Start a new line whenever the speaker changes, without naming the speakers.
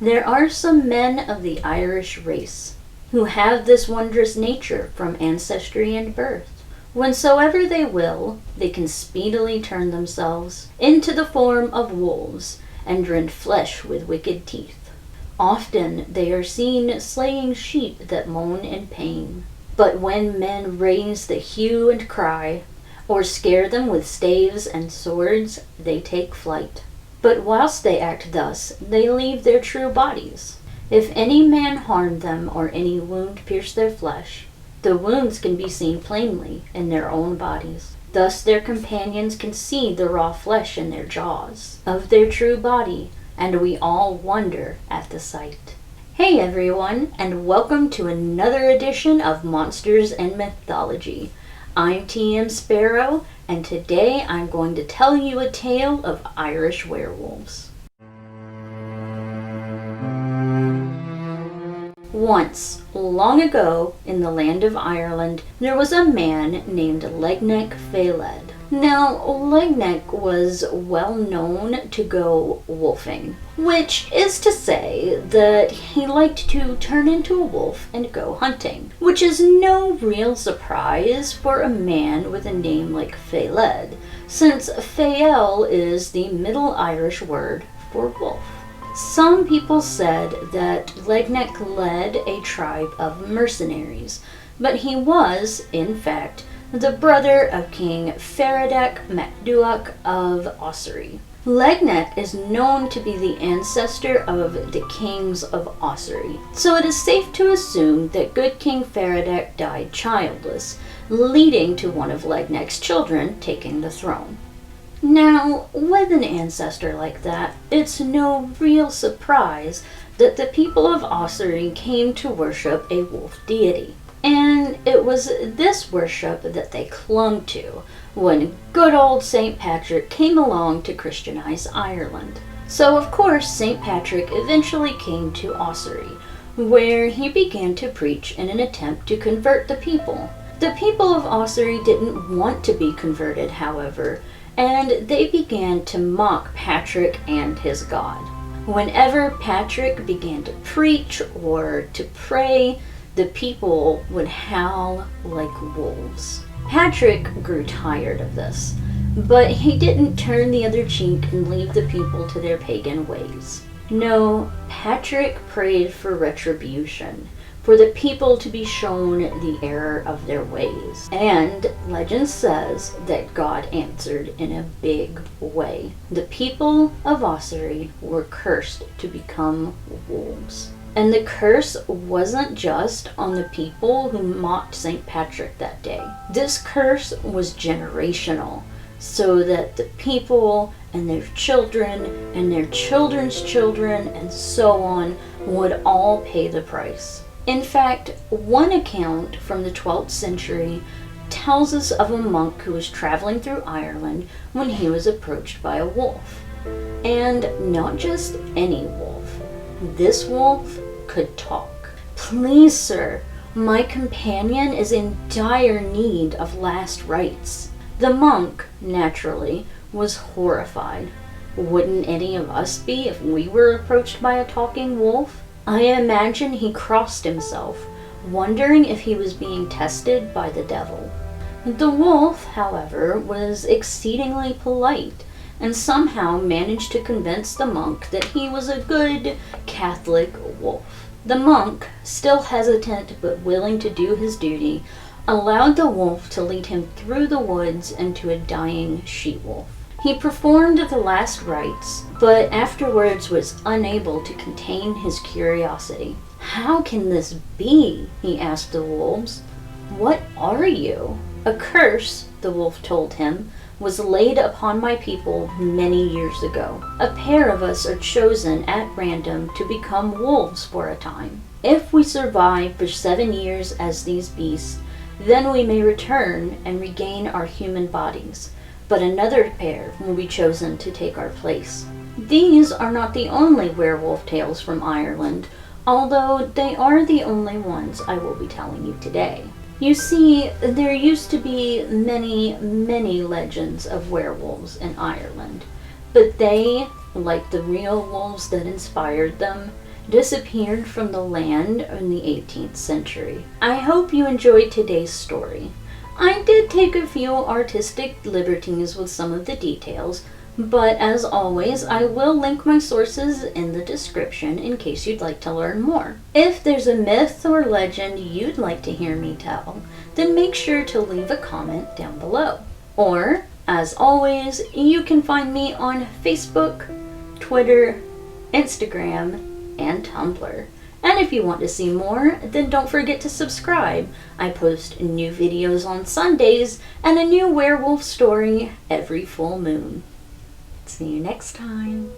There are some men of the Irish race who have this wondrous nature from ancestry and birth. Whensoever they will, they can speedily turn themselves into the form of wolves and rend flesh with wicked teeth. Often they are seen slaying sheep that moan in pain. But when men raise the hue and cry, or scare them with staves and swords, they take flight. But whilst they act thus, they leave their true bodies. If any man harm them or any wound pierce their flesh, the wounds can be seen plainly in their own bodies. Thus their companions can see the raw flesh in their jaws of their true body, and we all wonder at the sight. Hey everyone, and welcome to another edition of Monsters and Mythology. I'm TM Sparrow, and today I'm going to tell you a tale of Irish werewolves. Once, long ago, in the land of Ireland, there was a man named Legnech Feiled. Now, Legnech was well known to go wolfing, which is to say that he liked to turn into a wolf and go hunting, which is no real surprise for a man with a name like Feiled, since Feil is the Middle Irish word for wolf. Some people said that Legnech led a tribe of mercenaries, but he was, in fact, the brother of King Feradach MacDuach of Ossory. Legnech is known to be the ancestor of the kings of Ossory, so it is safe to assume that good King Feradach died childless, leading to one of Legnech's children taking the throne. Now, with an ancestor like that, it's no real surprise that the people of Ossory came to worship a wolf deity. And it was this worship that they clung to when good old St. Patrick came along to Christianize Ireland. So of course St. Patrick eventually came to Ossory, where he began to preach in an attempt to convert the people. The people of Ossory didn't want to be converted, however, and they began to mock Patrick and his God. Whenever Patrick began to preach or to pray, the people would howl like wolves. Patrick grew tired of this, but he didn't turn the other cheek and leave the people to their pagan ways. No, Patrick prayed for retribution, for the people to be shown the error of their ways. And legend says that God answered in a big way. The people of Ossory were cursed to become wolves. And the curse wasn't just on the people who mocked St. Patrick that day. This curse was generational, so that the people and their children and their children's children and so on would all pay the price. In fact, one account from the 12th century tells us of a monk who was traveling through Ireland when he was approached by a wolf. And not just any wolf. This wolf could talk. "Please, sir, my companion is in dire need of last rites." The monk, naturally, was horrified. Wouldn't any of us be if we were approached by a talking wolf? I imagine he crossed himself, wondering if he was being tested by the devil. The wolf, however, was exceedingly polite, and somehow managed to convince the monk that he was a good Catholic wolf. The monk, still hesitant but willing to do his duty, allowed the wolf to lead him through the woods into a dying she-wolf. He performed the last rites, but afterwards was unable to contain his curiosity. "How can this be?" he asked the wolves. "What are you?" "A curse," the wolf told him, "was laid upon my people many years ago. A pair of us are chosen at random to become wolves for a time. If we survive for 7 years as these beasts, then we may return and regain our human bodies, but another pair will be chosen to take our place." These are not the only werewolf tales from Ireland, although they are the only ones I will be telling you today. You see, there used to be many legends of werewolves in Ireland, but they, like the real wolves that inspired them, disappeared from the land in the 18th century. I hope you enjoyed today's story. I did take a few artistic liberties with some of the details, but as always, I will link my sources in the description in case you'd like to learn more. If there's a myth or legend you'd like to hear me tell, then make sure to leave a comment down below. Or, as always, you can find me on Facebook, Twitter, Instagram, and Tumblr. And if you want to see more, then don't forget to subscribe. I post new videos on Sundays and a new werewolf story every full moon. See you next time.